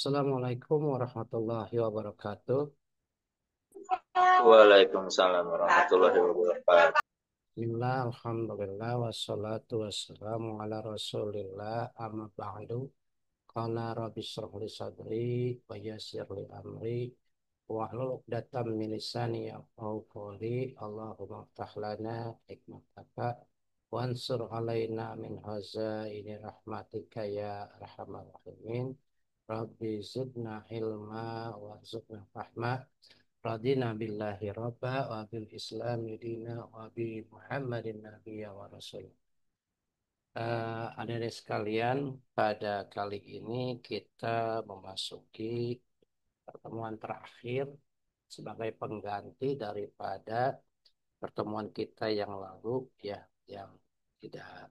Assalamualaikum warahmatullahi wabarakatuh. Waalaikumsalam warahmatullahi wabarakatuh. Bismillah, alhamdulillah, wassalatu wassalamu ala rasulillah, amma ba'du. Qala rabbi shrah li sadri, wa yassir li amri, wahlul 'uqdatam min lisani yafqahu qawli. Allahumma iftah lana hikmataka, wansur alaina min hazaini rahmatika ya arhamar rahimin. Rabbi zidna ilma wa zidna fahma. Radina billahi rabba wa bil islami dina wa bi Muhammadin nabiyya wa rasul. Adik-adik sekalian, pada kali ini kita memasuki pertemuan terakhir sebagai pengganti daripada pertemuan kita yang lalu, ya, yang tidak.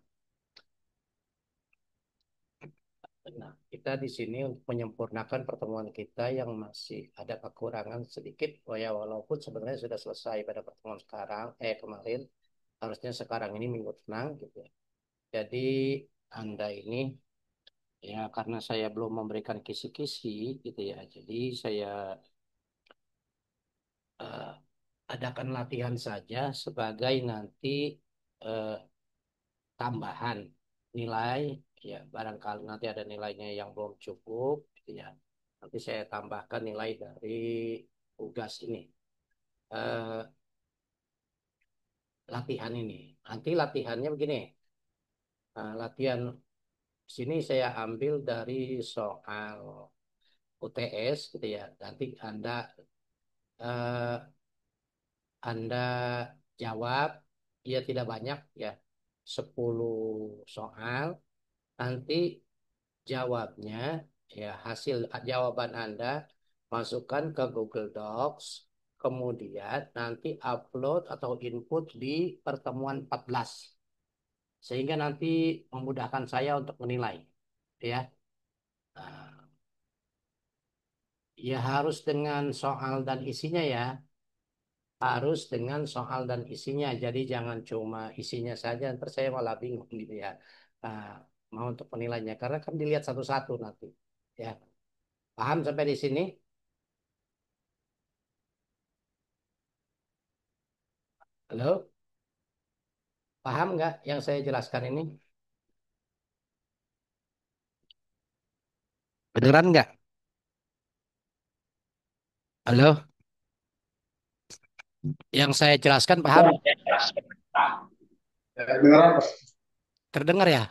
Nah, kita di sini untuk menyempurnakan pertemuan kita yang masih ada kekurangan sedikit, oh ya, walaupun sebenarnya sudah selesai pada pertemuan sekarang, kemarin, harusnya sekarang ini minggu tenang gitu ya. Jadi Anda ini, ya, karena saya belum memberikan kisi-kisi gitu ya, jadi saya eh, adakan latihan saja sebagai nanti eh, tambahan nilai, ya, barangkali nanti ada nilainya yang belum cukup gitu ya. Nanti saya tambahkan nilai dari tugas ini. Eh, Latihan ini. Nanti latihannya begini. Latihan sini saya ambil dari soal UTS gitu ya. Nanti eh, Anda jawab, ya tidak banyak ya, 10 soal. Nanti jawabnya, ya, hasil jawaban Anda masukkan ke Google Docs, kemudian nanti upload atau input di pertemuan 14, sehingga nanti memudahkan saya untuk menilai, ya. Nah, ya harus dengan soal dan isinya ya, harus dengan soal dan isinya. Jadi jangan cuma isinya saja, ntar saya malah bingung gitu ya. Nah, mau untuk penilainya, karena kan dilihat satu-satu nanti, ya. Paham sampai di sini? Halo? Paham nggak yang saya jelaskan ini? Beneran nggak? Halo? Yang saya jelaskan paham? Dengar apa? Terdengar ya?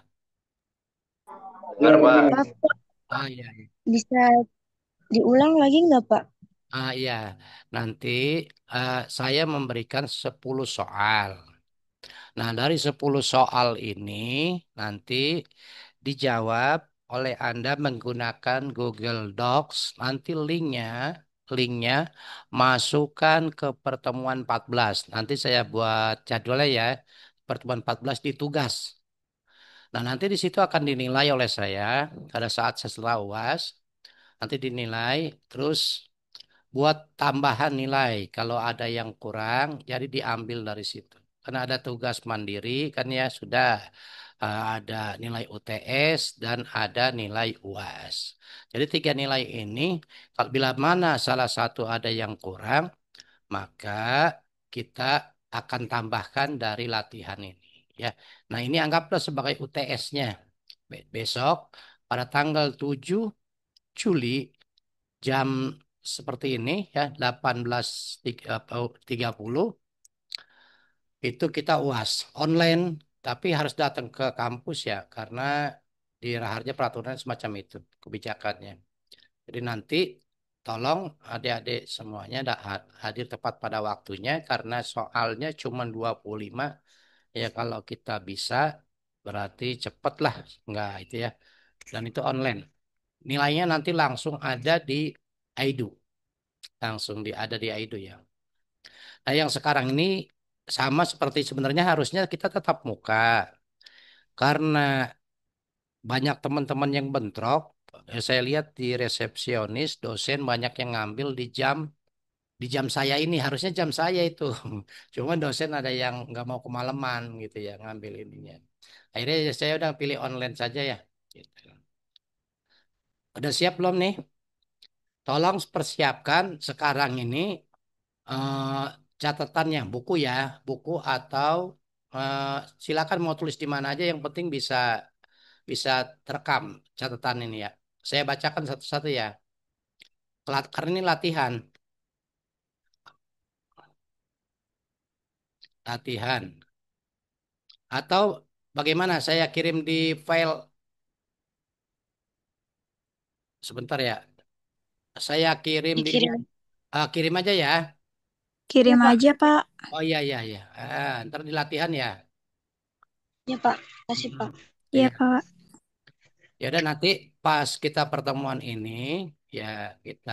Dengar Pak. Pak, Ah, iya, iya. bisa diulang lagi nggak, Pak? Ah, iya. Nanti saya memberikan 10 soal. Nah, dari 10 soal ini nanti dijawab oleh Anda menggunakan Google Docs. Nanti linknya masukkan ke pertemuan 14. Nanti saya buat jadwalnya ya. Pertemuan 14 di tugas. Nah, nanti di situ akan dinilai oleh saya pada saat setelah UAS. Nanti dinilai, terus buat tambahan nilai. Kalau ada yang kurang, jadi diambil dari situ. Karena ada tugas mandiri, kan ya sudah. Ada nilai UTS dan ada nilai UAS. Jadi tiga nilai ini, kalau bila mana salah satu ada yang kurang, maka kita akan tambahkan dari latihan ini. Ya, nah ini anggaplah sebagai UTS-nya. Besok pada tanggal 7 Juli jam seperti ini ya 18.30 itu kita UAS online, tapi harus datang ke kampus ya, karena di Raharja peraturan semacam itu kebijakannya. Jadi nanti tolong adik-adik semuanya hadir tepat pada waktunya, karena soalnya cuma 25 ya. Kalau kita bisa berarti cepatlah, enggak itu ya. Dan itu online. Nilainya nanti langsung ada di Aidu, ada di Aidu ya. Nah, yang sekarang ini sama seperti sebenarnya harusnya kita tetap muka, karena banyak teman-teman yang bentrok. Saya lihat di resepsionis dosen banyak yang ngambil di jam saya ini, harusnya jam saya itu. Cuma dosen ada yang nggak mau kemalaman gitu ya ngambil ininya. Akhirnya saya udah pilih online saja ya. Gitu. Udah siap belum nih? tolong persiapkan sekarang ini catatannya, buku ya, buku atau eh, silakan mau tulis di mana aja, yang penting bisa bisa terekam catatan ini ya. Saya bacakan satu-satu ya. Karena ini latihan, latihan. Atau bagaimana? Saya kirim di file sebentar ya. Saya kirim di ini. Dikirim. Kirim aja ya. Ya, Kirim Pak. aja, Pak. Oh iya iya iya. Ntar di latihan ya. Ya, Pak. Kasih, Pak. Hmm. Iya, Iya. Pak. Ya udah nanti pas kita pertemuan ini ya kita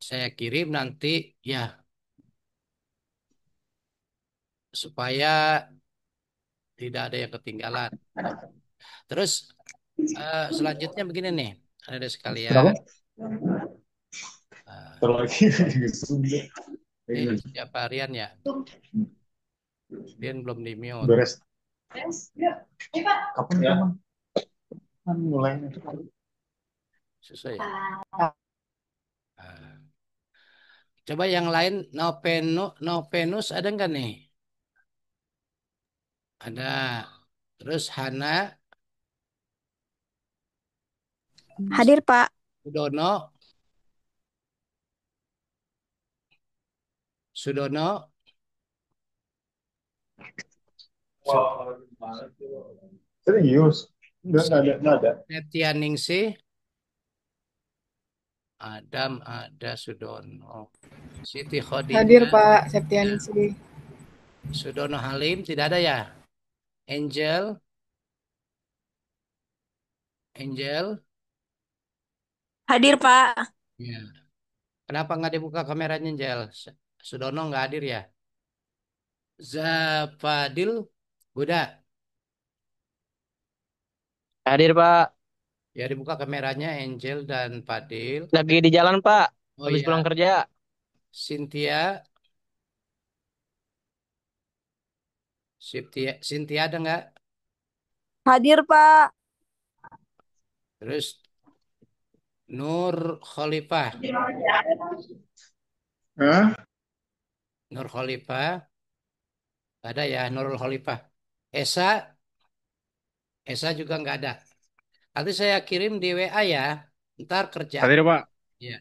saya kirim nanti ya supaya tidak ada yang ketinggalan. Terus selanjutnya begini nih, ada sekalian. Berapa? Eh, Terlagi Sunda. siapa Rian ya? Rian belum di mute. Beres. Kapan ya? Kan mulainya. Susah ya. Eh, coba yang lain Novenus ada nggak nih? Ada. Terus Hana, Hadir, Pak. Sudono, Sudono, Su- Wah, serius? Enggak ada. Septia Ningsih, Adam, ada Sudono, Siti Hadir Khadijah, Pak ya. Septianingsih. Sudono Halim tidak ada ya? Angel, Angel, Hadir, Pak. ya. Kenapa nggak dibuka kameranya Angel? Sudono nggak hadir ya? Zafadil, Buddha, Hadir Pak, ya dibuka kameranya Angel dan Fadil. lagi di jalan Pak, Oh habis pulang ya, kerja. Cynthia, Cynthia ada nggak? Hadir, Pak. Terus Nur Khalifah, Hah? Nur Khalifah, nggak ada ya Nurul Khalifah. Esa, Esa juga nggak ada. Nanti saya kirim di WA ya. Ntar kerjaan. Hadir Pak, Ya,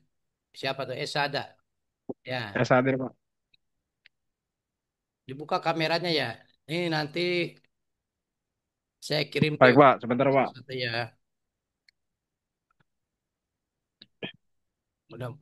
siapa tuh Esa ada? Ya, ya hadir Pak. dibuka kameranya ya. Ini nanti saya kirim di Baik Pak, sebentar Pak. satu ya. Mudah.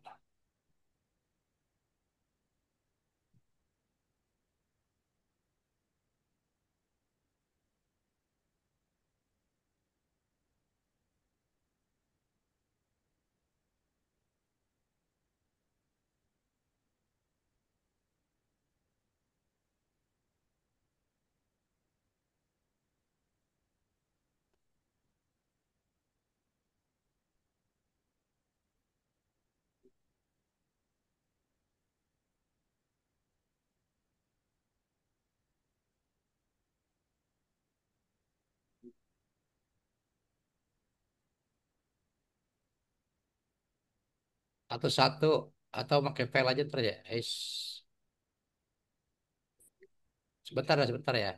Satu-satu atau pakai file aja ntar ya. Sebentar ya.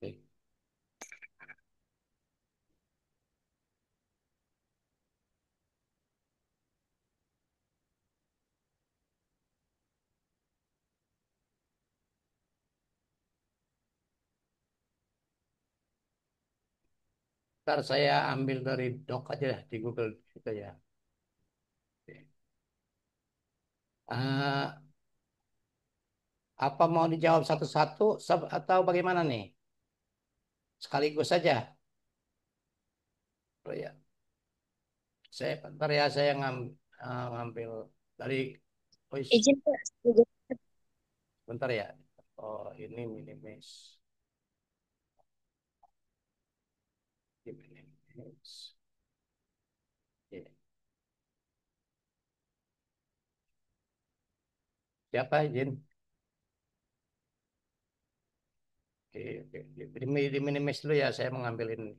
Oke. Ntar saya ambil dari doc aja di Google gitu ya. Oke. Ah, apa mau dijawab satu-satu atau bagaimana nih? Sekaligus saja. Oh ya, ntar ya saya ngambil dari, oh, Izin, Pak. Izin. bentar ya. Oh ini minimis. Ini minimis. Iya. Siapa izin? Oke. Oke. Di minimis dulu ya, saya mengambil ini.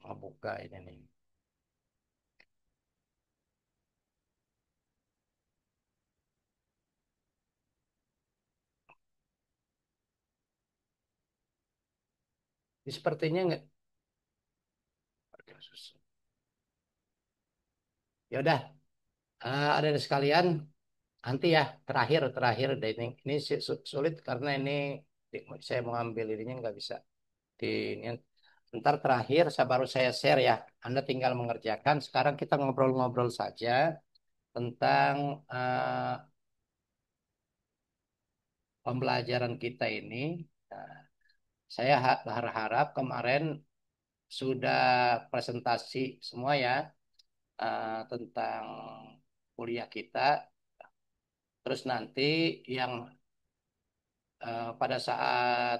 Mau buka ini nih. Ini sepertinya nggak. Ya udah, ada sekalian. Nanti ya, terakhir deh ini sulit karena ini saya mau ambil ininya nggak bisa. Ini ntar terakhir saya baru saya share ya. Anda tinggal mengerjakan. Sekarang kita ngobrol-ngobrol saja tentang pembelajaran kita ini. Nah, saya berharap kemarin sudah presentasi semua ya tentang kuliah kita. Terus nanti yang pada saat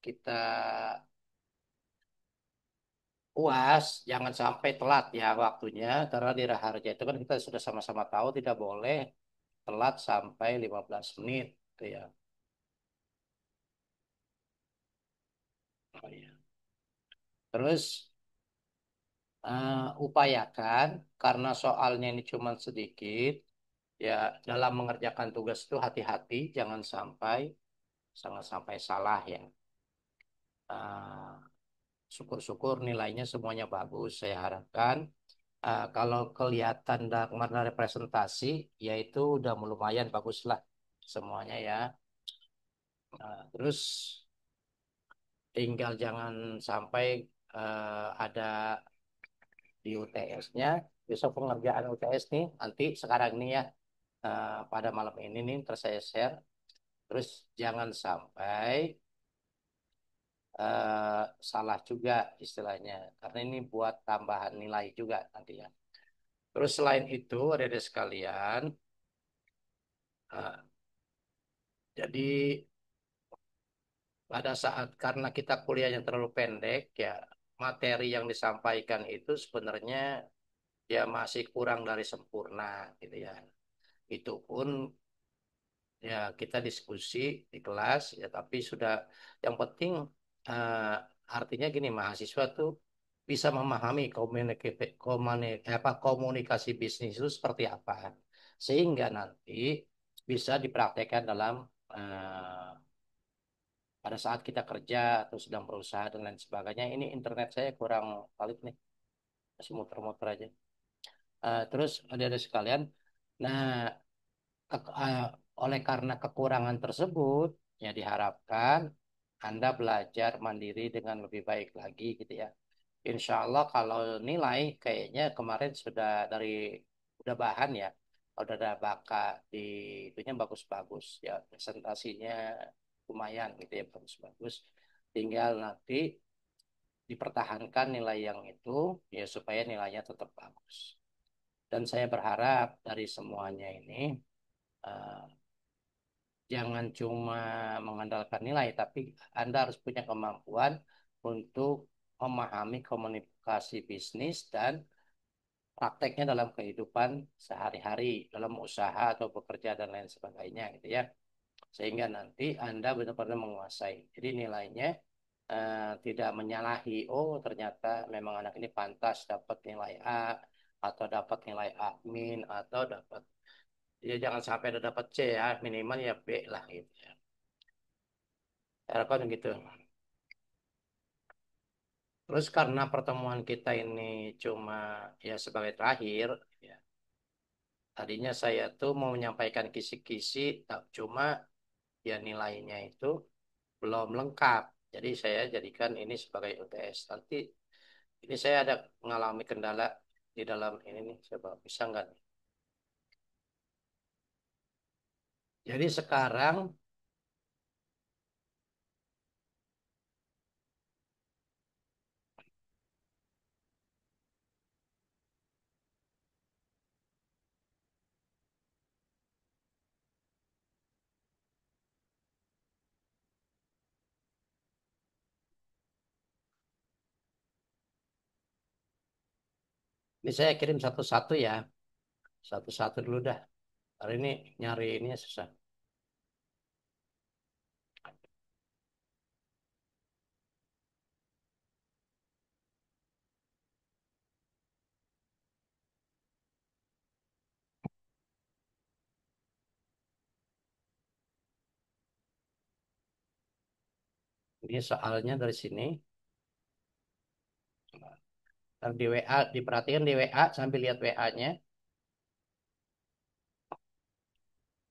kita UAS, jangan sampai telat ya waktunya, karena di Raharja itu kan kita sudah sama-sama tahu tidak boleh telat sampai 15 menit. Gitu ya. Oh, iya. Terus upayakan, karena soalnya ini cuma sedikit, ya dalam mengerjakan tugas itu hati-hati, jangan sampai salah ya. Eh, Syukur-syukur nilainya semuanya bagus, saya harapkan. Kalau kelihatan kemarin ada presentasi, ya itu udah lumayan bagus lah semuanya ya. Terus tinggal jangan sampai ada di UTS-nya, besok pengerjaan UTS nih, nanti sekarang ini ya, pada malam ini nih, terus saya share. Terus jangan sampai salah juga istilahnya, karena ini buat tambahan nilai juga nanti ya. Terus selain itu, ada sekalian, eh, jadi pada saat karena kita kuliahnya terlalu pendek ya, materi yang disampaikan itu sebenarnya ya masih kurang dari sempurna gitu ya. Itu pun ya kita diskusi di kelas ya, tapi sudah yang penting eh, artinya gini, mahasiswa tuh bisa memahami komunikasi bisnis itu seperti apa, sehingga nanti bisa dipraktekkan dalam eh, pada saat kita kerja atau sedang berusaha dan lain sebagainya. Ini internet saya kurang valid nih, masih muter-muter aja. Terus ada sekalian. Nah, ke- eh, oleh karena kekurangan tersebut, ya diharapkan Anda belajar mandiri dengan lebih baik lagi gitu ya. Insya Allah kalau nilai kayaknya kemarin sudah udah bahan ya, udah ada bakat di itunya bagus-bagus ya, presentasinya lumayan gitu ya, bagus-bagus. Tinggal nanti dipertahankan nilai yang itu ya supaya nilainya tetap bagus. Dan saya berharap dari semuanya ini eh, jangan cuma mengandalkan nilai, tapi Anda harus punya kemampuan untuk memahami komunikasi bisnis dan prakteknya dalam kehidupan sehari-hari, dalam usaha atau bekerja dan lain sebagainya gitu ya. Sehingga nanti Anda benar-benar menguasai. Jadi nilainya tidak menyalahi, oh ternyata memang anak ini pantas dapat nilai A atau dapat nilai A min atau dapat, ya jangan sampai ada dapat C ya, minimal ya B lah gitu ya. Saya harapkan gitu. Terus karena pertemuan kita ini cuma ya sebagai terakhir, ya, tadinya saya tuh mau menyampaikan kisi-kisi, cuma ya nilainya itu belum lengkap. Jadi saya jadikan ini sebagai UTS. Nanti ini saya ada mengalami kendala di dalam ini nih, coba bisa nggak nih? Jadi sekarang ini saya kirim satu-satu ya, satu-satu dulu dah. Hari ini nyari ini susah. Ini soalnya dari sini. Ntar di WA, diperhatikan di WA sambil lihat WA-nya.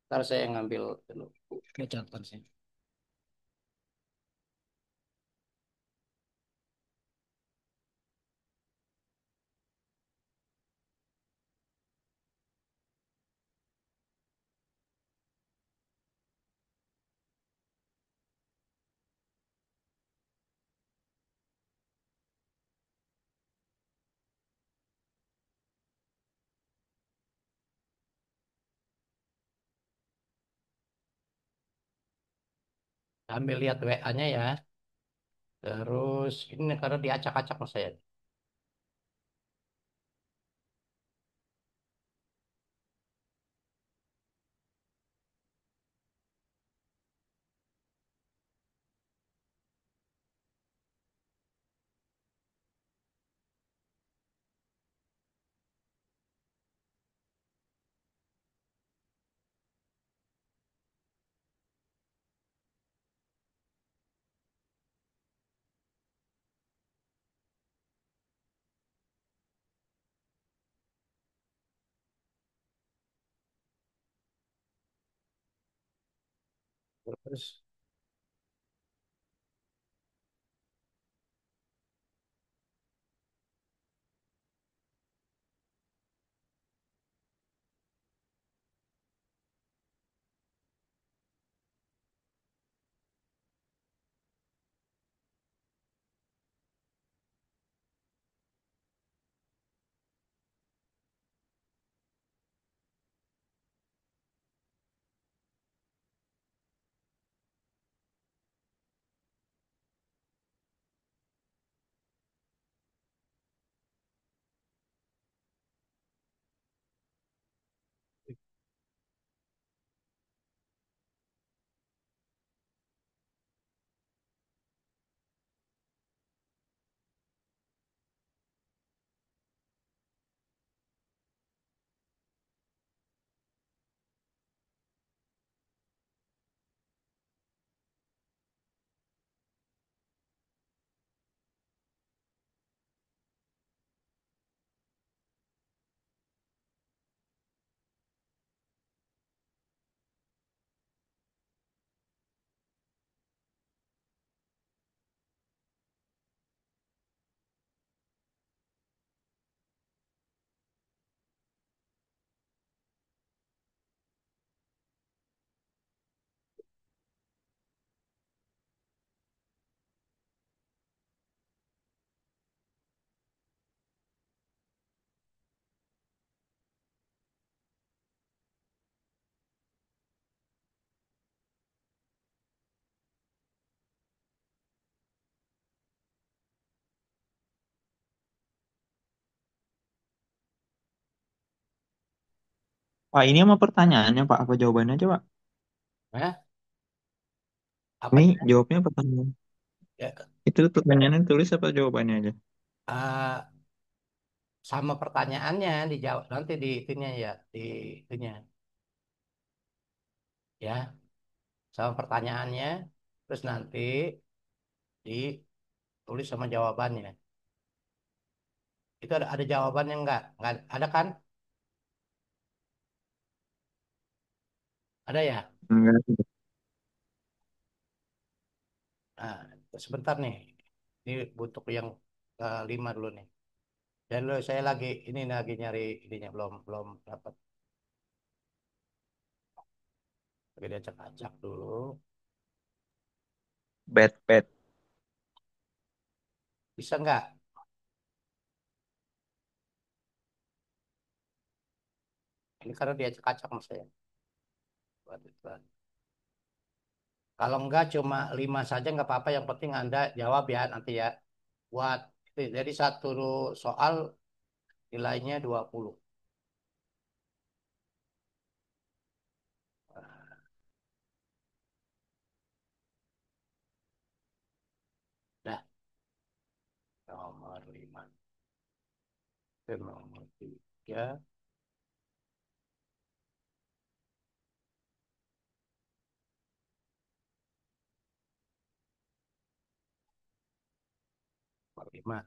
Ntar saya ngambil dulu. Ini catatan sih. Sambil lihat WA-nya ya. Terus ini karena diacak-acak sama saya. Terus Pak, ini sama pertanyaannya, Pak. Apa jawabannya aja, Pak? ya, apa Ini jawabnya pertanyaan. ya, Itu pertanyaannya tulis apa jawabannya aja? sama pertanyaannya dijawab nanti di itunya ya, di itunya ya, sama pertanyaannya. Terus nanti ditulis sama jawabannya. Itu ada jawabannya enggak? Enggak ada kan? Ada ya? Enggak. Nah, sebentar nih. Ini untuk yang kelima dulu nih. Dan lo saya lagi ini lagi nyari ininya belum belum dapat. Lagi diacak-acak dulu. Bad, bad. Bisa nggak? Ini karena diacak-acak mas saya. Buat. Kalau enggak cuma lima saja nggak apa-apa. Yang penting Anda jawab ya nanti ya. Buat jadi satu soal nilainya 20. Dah, nomor 5. Itu nomor 3. 5.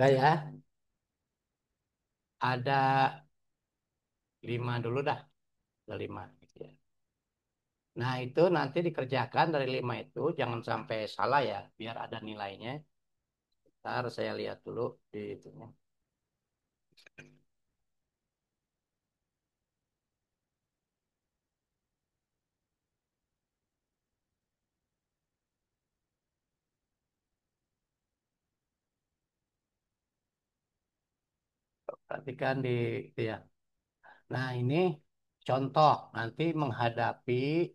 Udah ya, ada 5 dulu dah. Ada 5. Gitu ya. Nah, itu nanti dikerjakan dari 5 itu, jangan sampai salah ya, biar ada nilainya. Ntar saya lihat dulu di itunya. Perhatikan di itu ya. Nah, ini contoh nanti menghadapi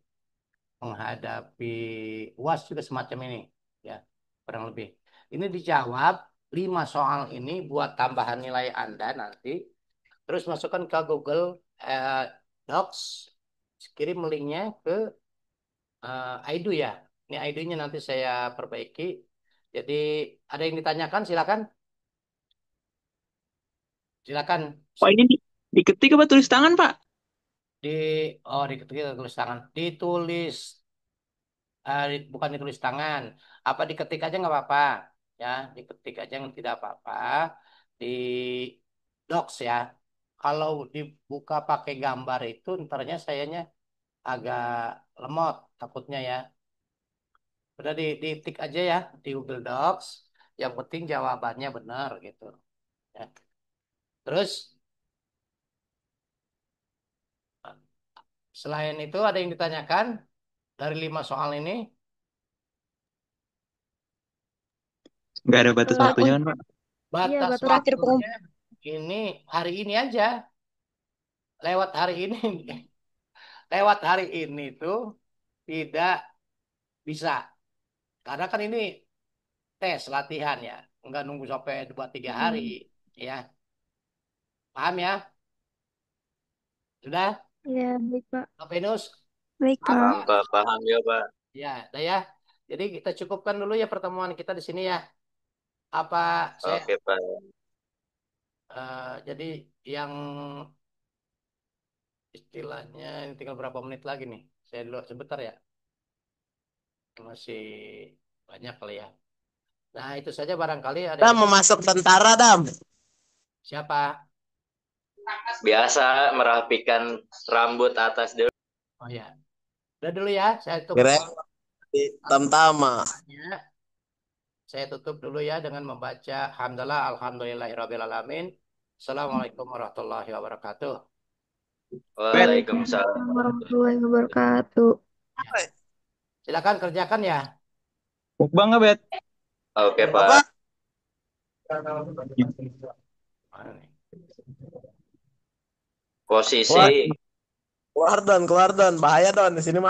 UAS juga semacam ini ya, kurang lebih. Ini dijawab 5 soal ini buat tambahan nilai Anda nanti. Terus masukkan ke Google Docs, kirim linknya ke Aidu ya. Ini Aidunya nanti saya perbaiki. Jadi ada yang ditanyakan, silakan. Silakan Pak ini diketik apa tulis tangan, Pak? di diketik tulis tangan. Ditulis bukan ditulis tangan. Apa diketik aja nggak apa-apa. Ya, diketik aja tidak apa-apa. Di Docs ya. Kalau dibuka pakai gambar itu ntarnya sayanya agak lemot takutnya ya. Udah diketik aja ya di Google Docs. Yang penting jawabannya benar gitu. Ya. Terus selain itu ada yang ditanyakan dari 5 soal ini. Nggak ada batas Pak, waktunya kan, Pak? iya, Batas batu terakhir Pak. waktunya ini hari ini aja. Lewat hari ini. Lewat hari ini tuh tidak bisa. Karena kan ini tes latihan ya. Enggak nunggu sampai 2-3 hari. Ya. Paham ya? Sudah? Iya, baik Pak. Pak Venus? Baik Paham, Pak. Pak. Paham ya, Pak. Ya, udah ya. Jadi kita cukupkan dulu ya pertemuan kita di sini ya. Apa saya Oke, Pak. jadi yang istilahnya ini tinggal berapa menit lagi nih? Saya dulu sebentar ya. Masih banyak kali ya. Nah, itu saja barangkali ada Dam yang mau masuk tentara, Dam. siapa? Biasa merapikan rambut atas dulu. Oh ya. Udah dulu ya, saya tutup. Kirain di Tamtama. Ya. Saya tutup dulu ya dengan membaca hamdalah alhamdulillahirabbil alamin. Assalamualaikum warahmatullahi wabarakatuh. Waalaikumsalam. Warahmatullahi wabarakatuh. Silakan kerjakan ya. Bang nggak, Bet? Oke, Apa? Pak. Mana nih? Posisi Keluar Don, bahaya Don. Di sini